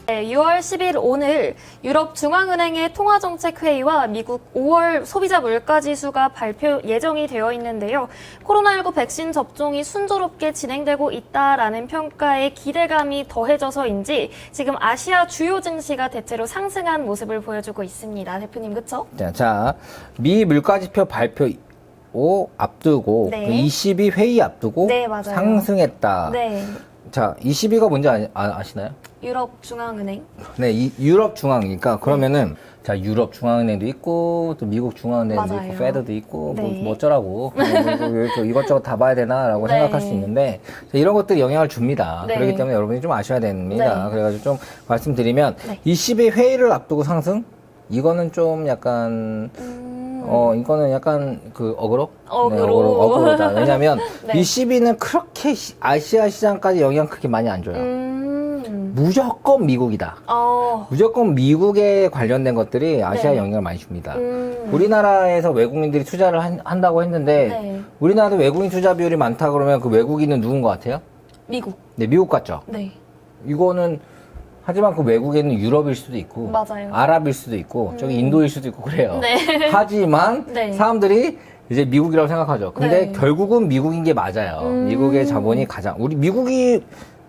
네, 6월 10일 오늘 유럽중앙은행의 통화정책회의와 미국 5월 소비자 물가지수가 발표 예정이 되어 있는데요. 코로나19 백신 접종이 순조롭게 진행되고 있다라는 평가에 기대감이 더해져서인지 지금 아시아 주요 증시가 대체로 상승한 모습을 보여주고 있습니다. 대표님, 그쵸? 자, 미 물가지표 발표 앞두고 네. 그 22 회의 앞두고 네, 맞아요. 상승했다. 네, 자, 22가 뭔지 아시나요? 유럽중앙은행. 네, 유럽 중앙이니까 그러면은 자, 유럽 중앙은행도 있고 또 미국 중앙은행도 맞아요. 있고 페드도 있고 네. 뭐 어쩌라고 뭐 이것저것 다 봐야 되나라고 네. 생각할 수 있는데 자, 이런 것들이 영향을 줍니다. 네. 그렇기 때문에 여러분이 좀 아셔야 됩니다. 네. 그래가지고 좀 말씀드리면 네. 22 회의를 앞두고 상승? 이거는 좀 약간 이거는 약간 그 어그로? 어그로. 네, 어그로다. 왜냐면 네. 22는 그렇게 아시아 시장까지 영향 그렇게 많이 안 줘요. 무조건 미국이다. 무조건 미국에 관련된 것들이 아시아에 네. 영향을 많이 줍니다. 우리나라에서 외국인들이 투자를 한다고 했는데 네. 우리나라도 외국인 투자 비율이 많다 그러면 그 외국인은 누군 것 같아요? 미국. 네, 미국 같죠? 네. 이거는 하지만 그 외국에는 유럽일 수도 있고 맞아요. 아랍일 수도 있고 저기 인도일 수도 있고 그래요. 네. 하지만 네. 사람들이 이제 미국이라고 생각하죠. 근데 네. 결국은 미국인 게 맞아요. 미국의 자본이 가장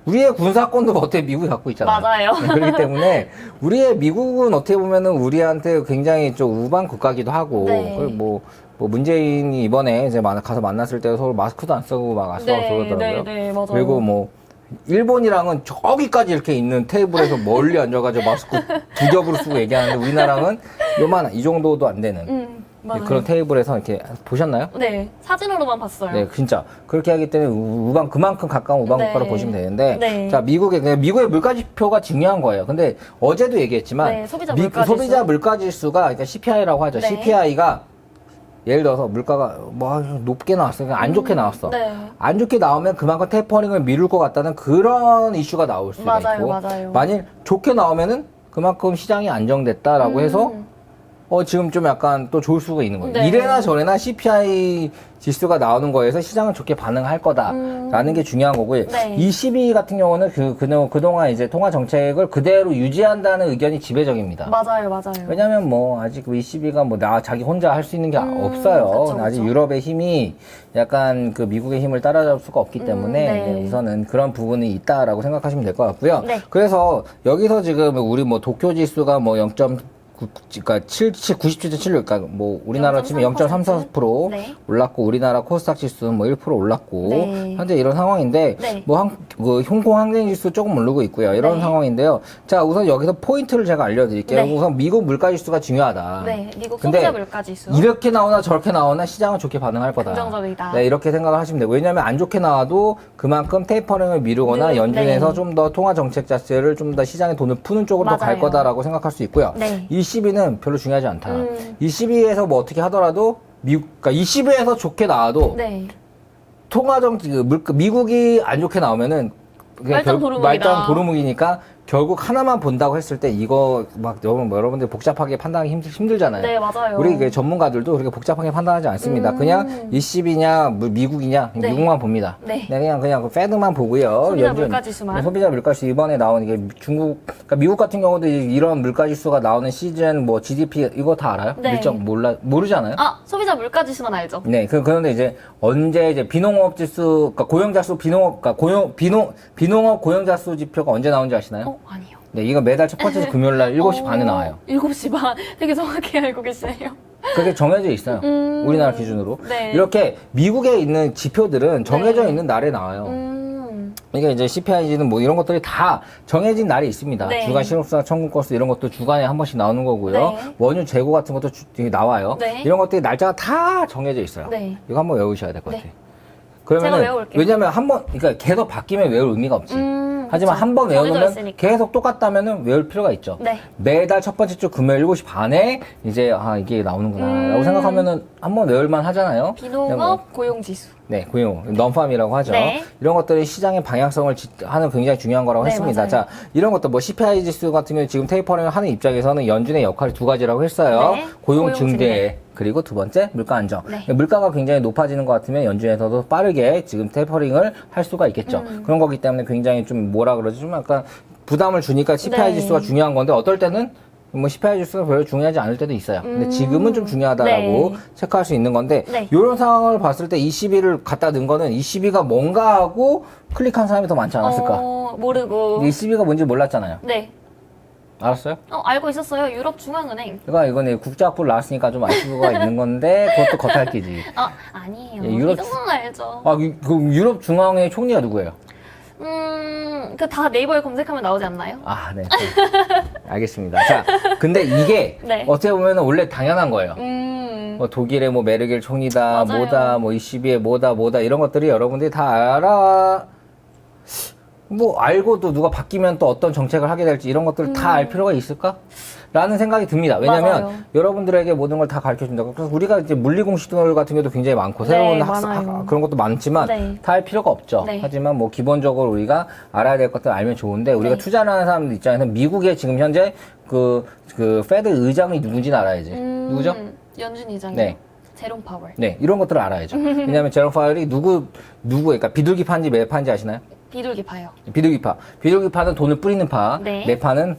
우리의 군사권도 어떻게 미국이 갖고 있잖아요. 맞아요. 네, 그렇기 때문에 우리의 미국은 어떻게 보면은 우리한테 굉장히 좀 우방 국가기도 하고 네. 뭐 문재인이 이번에 이제 가서 만났을 때 서로 마스크도 안 쓰고 막 아싸 그러더라고요. 네, 맞아요. 그리고 뭐 일본이랑은 저기까지 이렇게 있는 테이블에서 멀리 앉아가지고 마스크 두 겹으로 쓰고 얘기하는데 우리나라는 요만한 이 정도도 안 되는 맞아요. 그런 테이블에서 이렇게 보셨나요? 네, 사진으로만 봤어요. 네, 진짜 그렇게 하기 때문에 그만큼 가까운 우방 네. 국가로 보시면 되는데, 네. 자 미국의 물가지표가 중요한 거예요. 근데 어제도 얘기했지만 네, 소비자 물가지수. 소비자 물가지수가 그러니까 CPI라고 하죠. 네. CPI가 예를 들어서 물가가 뭐 높게 나왔어, 그냥 안 좋게 나왔어. 네. 안 좋게 나오면 그만큼 테이퍼링을 미룰 것 같다는 그런 이슈가 나올 수가 맞아요, 있고, 맞아요. 만일 좋게 나오면은 그만큼 시장이 안정됐다라고 해서 지금 좀 약간 또 좋을 수가 있는 거예요. 네. 이래나 저래나 CPI 지수가 나오는 거에서 시장은 좋게 반응할 거다라는 게 중요한 거고요. 네. 22 같은 경우는 그동안 이제 통화 정책을 그대로 유지한다는 의견이 지배적입니다. 맞아요. 왜냐면 뭐 아직 22가 뭐 자기 혼자 할 수 있는 게 없어요. 그쵸. 아직 유럽의 힘이 약간 그 미국의 힘을 따라잡을 수가 없기 때문에 네. 네, 우선은 그런 부분이 있다라고 생각하시면 될 것 같고요. 네. 그래서 여기서 지금 우리 뭐 도쿄 지수가 뭐 97.7, 그러니까 뭐 우리나라 치면 0.34% 네. 올랐고 우리나라 코스닥 지수는 뭐 1% 올랐고 네. 현재 이런 상황인데 네. 그 홍콩 항생 지수 조금 오르고 있고요. 이런 네. 상황인데요. 자, 우선 여기서 포인트를 제가 알려드릴게요. 네. 우선 미국 물가 지수가 중요하다. 네, 미국 근데 소비자 물가지수. 이렇게 나오나 저렇게 나오나 시장은 좋게 반응할 거다. 긍정적이다. 네, 이렇게 생각을 하시면 돼요. 왜냐하면 안 좋게 나와도 그만큼 테이퍼링을 미루거나 연준에서 네. 좀 더 통화 정책 자체를 좀 더 시장에 돈을 푸는 쪽으로 더 갈 맞아요. 거다라고 생각할 수 있고요. 네. 22는 별로 중요하지 않다. 22에서 뭐 어떻게 하더라도 그러니까 22에서 좋게 나와도 네. 통화 정책 미국이 안 좋게 나오면은 그냥 말짱 도루묵이니까 결국 하나만 본다고 했을 때 이거 막 여러분들 복잡하게 판단하기 힘들잖아요. 네, 맞아요. 우리 그 전문가들도 그렇게 복잡하게 판단하지 않습니다. 그냥 20이냐 미국이냐 네. 미국만 봅니다. 네. 그냥 그 페드만 보고요. 소비자 물가지수만. 네, 소비자 물가지수 이번에 나온 이게 그러니까 미국 같은 경우도 이런 물가지수가 나오는 시즌 뭐 GDP 이거 다 알아요? 네. 일정 모르잖아요. 소비자 물가지수만 알죠? 네, 그런데 이제 언제 이제 비농업 지수, 그러니까 고용자 수 그러니까 비농업 고용자 수 지표가 언제 나오는지 아시나요? 아니요. 네, 이거 매달 첫 번째 금요일 날 7시 반에 나와요. 7시 반. 되게 정확히 알고 계시네요. 그게 정해져 있어요. 우리나라 기준으로. 네. 이렇게 미국에 있는 지표들은 정해져 네. 있는 날에 나와요. 이게 이제 CPI는 뭐 이런 것들이 다 정해진 날이 있습니다. 네. 주간 실업수당 청구 건수 이런 것도 주간에 한 번씩 나오는 거고요. 네. 원유 재고 같은 것도 나와요. 네. 이런 것들이 날짜가 다 정해져 있어요. 네. 이거 한번 외우셔야 될 것 네. 같아요. 제가 그러면은 외워올게요. 왜냐면 그러니까 계속 바뀌면 외울 의미가 없지. 하지만 그쵸. 한 번 정해져 외우면 있으니까. 계속 똑같다면은 외울 필요가 있죠. 네. 매달 첫 번째 주 금요일 7시 반에 이제 이게 나오는구나 라고 생각하면은 한 번 외울만 하잖아요. 비농업 고용지수. 네, 고용, 넌팜이라고 하죠. 네. 이런 것들이 시장의 방향성을 하는 굉장히 중요한 거라고 네, 했습니다. 맞아요. 자, 이런 것도 뭐 CPI 지수 같은 경우 지금 테이퍼링을 하는 입장에서는 연준의 역할이 두 가지라고 했어요. 네. 고용 고용 증대. 증대. 그리고 두 번째 물가 안정. 네. 물가가 굉장히 높아지는 것 같으면 연준에서도 빠르게 지금 테이퍼링을 할 수가 있겠죠. 그런 거기 때문에 굉장히 좀 뭐라 그러지? 좀 약간 부담을 주니까 CPI 네. 지수가 중요한 건데 어떨 때는 뭐 CPI 지수가 별로 중요하지 않을 때도 있어요. 근데 지금은 좀 중요하다라고 네. 체크할 수 있는 건데 네. 이런 상황을 봤을 때 22를 갖다 넣은 거는 22가 뭔가 하고 클릭한 사람이 더 많지 않았을까? 모르고. 22가 뭔지 몰랐잖아요. 네. 알았어요? 알고 있었어요. 유럽중앙은행. 그러니까 이거는 국제학부를 나왔으니까 좀 알 수가 있는 건데 그것도 겉핥기지. 아니에요. 예, 유럽- 이 정도는 알죠. 그럼 유럽 중앙의 총리가 누구예요? 다 네이버에 검색하면 나오지 않나요? 아, 네. 알겠습니다. 자, 근데 이게 네. 어떻게 보면 원래 당연한 거예요. 음, 뭐 독일의 뭐 메르겔 총리다, 맞아요. 뭐다, 뭐 22의 뭐다 이런 것들이 여러분들이 다 알아. 뭐 알고도 누가 바뀌면 또 어떤 정책을 하게 될지 이런 것들을 다 알 필요가 있을까? 라는 생각이 듭니다. 왜냐면 맞아요. 여러분들에게 모든 걸 다 가르쳐 준다고. 그래서 우리가 이제 물리 공식들 같은 경우도 굉장히 많고 네, 새로운 많아요. 그런 것도 많지만 네. 다 할 필요가 없죠. 네. 하지만 뭐 기본적으로 우리가 알아야 될 것들 알면 좋은데 우리가 네. 투자를 하는 사람들 입장에서는 미국의 지금 현재 그 페드 의장이 누군지는 알아야지. 누구죠? 연준 이장이요. 네. 제롬 파월. 네, 이런 것들을 알아야죠. 왜냐하면 제롬 파웰이 그러니까 비둘기 파인지 매 파인지 아시나요? 비둘기 파요. 비둘기파. 비둘기파는 돈을 뿌리는 파. 네. 매파는,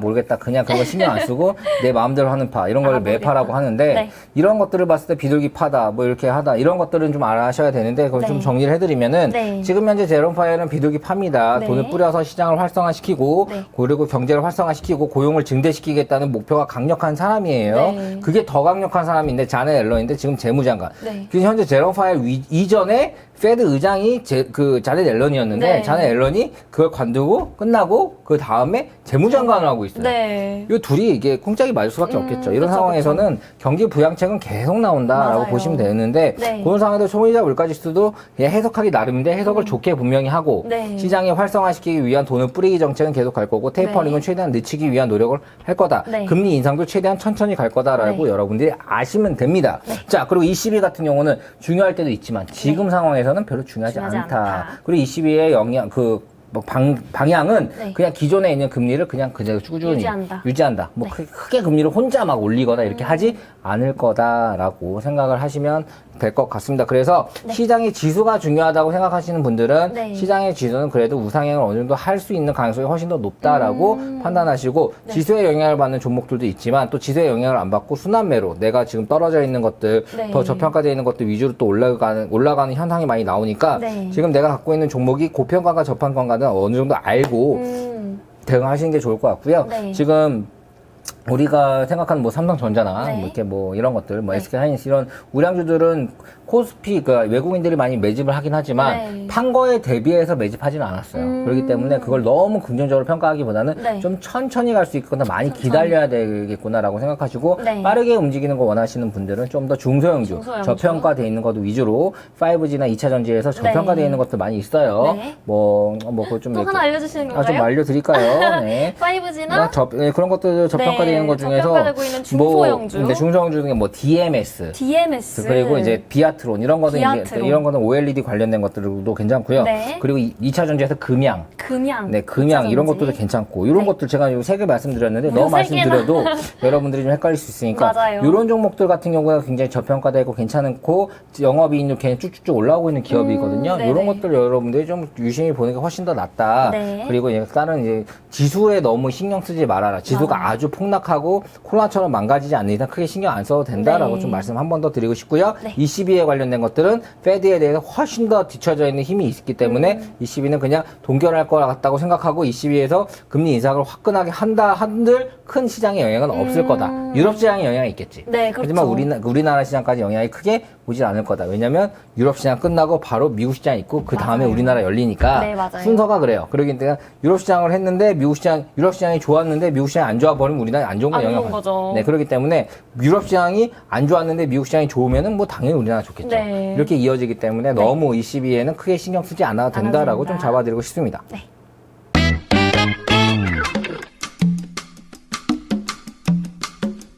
모르겠다. 그냥 그런 거 신경 안 쓰고 내 마음대로 하는 파. 이런 걸 매파라고 모르겠다. 하는데, 네. 이런 것들을 봤을 때 비둘기파다. 뭐 이렇게 하다. 이런 것들은 좀 알아셔야 되는데, 그걸 네. 좀 정리를 해드리면은, 네. 지금 현재 제롬 파웰은 비둘기파입니다. 네. 돈을 뿌려서 시장을 활성화시키고, 네. 그리고 경제를 활성화시키고, 고용을 증대시키겠다는 목표가 강력한 사람이에요. 네. 그게 더 강력한 사람인데, 자네 앨런인데, 지금 재무장관. 네. 그 현재 제롬 파웰 이전에 페드 의장이 자넷 앨런이었는데 네. 자넷 앨런이 그걸 관두고 끝나고 그 다음에 재무장관을 하고 있어요. 네. 이 둘이 이게 콩짝이 맞을 수밖에 없겠죠. 이런 그쵸, 상황에서는 경기 부양책은 계속 나온다라고 맞아요. 보시면 되는데 네. 그런 상황에서 소비자 물가지수도 그냥 해석하기 나름인데 해석을 좋게 분명히 하고 네. 시장에 활성화시키기 위한 돈을 뿌리기 정책은 계속 갈 거고 테이퍼링은 네. 최대한 늦추기 위한 노력을 할 거다. 네. 금리 인상도 최대한 천천히 갈 거다라고 네. 여러분들이 아시면 됩니다. 자, 그리고 22 같은 경우는 중요할 때도 있지만 지금 상황에서는 별로 중요하지 중요하지 않다. 않다. 그리고 22의 영향 방향은 네. 그냥 기존에 있는 금리를 그냥 그대로 꾸준히 유지한다. 뭐 네. 크게 금리를 혼자 막 올리거나 이렇게 하지 않을 거다라고 생각을 하시면 될 것 같습니다. 그래서 시장의 지수가 중요하다고 생각하시는 분들은 네. 시장의 지수는 그래도 우상향을 어느 정도 할 수 있는 가능성이 훨씬 더 높다라고 판단하시고 지수의 영향을 받는 종목들도 있지만 또 지수의 영향을 안 받고 순환매로 내가 지금 떨어져 있는 것들 네. 더 저평가되어 있는 것들 위주로 또 올라가는 현상이 많이 나오니까 네. 지금 내가 갖고 있는 종목이 고평가가 저평가가 어느 정도 알고 대응하시는 게 좋을 것 같고요. 네. 지금 우리가 생각하는 뭐 삼성전자나 네. 뭐 이렇게 뭐 이런 것들, 뭐 SK하이닉스 이런 우량주들은 코스피 외국인들이 많이 매집을 하긴 하지만 네. 판 거에 대비해서 매집하지는 않았어요. 그렇기 때문에 그걸 너무 긍정적으로 평가하기보다는 네. 좀 천천히 갈 수 있거나 많이 기다려야 되겠구나라고 생각하시고 네. 빠르게 움직이는 거 원하시는 분들은 좀 더 중소형주, 저평가돼 있는 것도 위주로 5G나 2차 전지에서 저평가돼 네. 있는 것들 많이 있어요. 네. 그거 좀 또 이렇게 하나 알려주시는 좀 건가요? 알려드릴까요? 네. 5G나 그런 것들 저평가되어 네, 있는 것 중에서 저평가되고 있는 중소형주. 중소형주 중에 뭐 DMS DMS 그리고 이제 비아트론 이런 거는 비아트론. 이런 거는 OLED 관련된 것들도 괜찮고요. 네. 그리고 2차 전지에서 금양, 금양. 네, 금양 이런 전지. 것들도 괜찮고 이런 네. 것들 제가 요 세 개 말씀드렸는데 무려 너무 세 개나. 말씀드려도 여러분들이 좀 헷갈릴 수 있으니까 맞아요. 이런 종목들 같은 경우가 굉장히 저평가되고 괜찮고 영업이익률 그냥 쭉쭉쭉 올라오고 있는 기업이거든요. 네네. 이런 것들 여러분들이 좀 유심히 보는 게 훨씬 더 낫다. 네. 그리고 다른 이제 지수에 너무 신경 쓰지 말아라. 지수가 맞아요. 아주 폭락하고 코로나처럼 망가지지 않는 이상 크게 신경 안 써도 된다라고 네. 좀 말씀 한 번 더 드리고 싶고요. 네. 22에 관련된 것들은 페드에 대해서 훨씬 더 뒤쳐져 있는 힘이 있기 때문에 22는 그냥 동결할 것 같다고 생각하고 22에서 금리 인상을 화끈하게 한들 큰 시장의 영향은 없을 거다. 유럽 시장의 영향이 있겠지. 네, 그렇죠. 하지만 우리나라 시장까지 영향이 크게 오질 않을 거다. 왜냐면 유럽 시장 끝나고 바로 미국 시장 있고 그 다음에 맞아요. 우리나라 열리니까 네, 맞아요. 순서가 그래요. 그러기 때문에 유럽 시장을 했는데 유럽 시장이 좋았는데 미국 시장이 안 좋아 버리면 우리나라에 안 좋은 거 안 영향 좋은 거죠. 네, 그렇기 때문에 유럽 시장이 안 좋았는데 미국 시장이 좋으면은 뭐 당연히 우리나라 좋겠죠. 네. 이렇게 이어지기 때문에 너무 22에는 크게 신경 쓰지 않아도 된다라고 된다. 좀 잡아드리고 싶습니다. 네.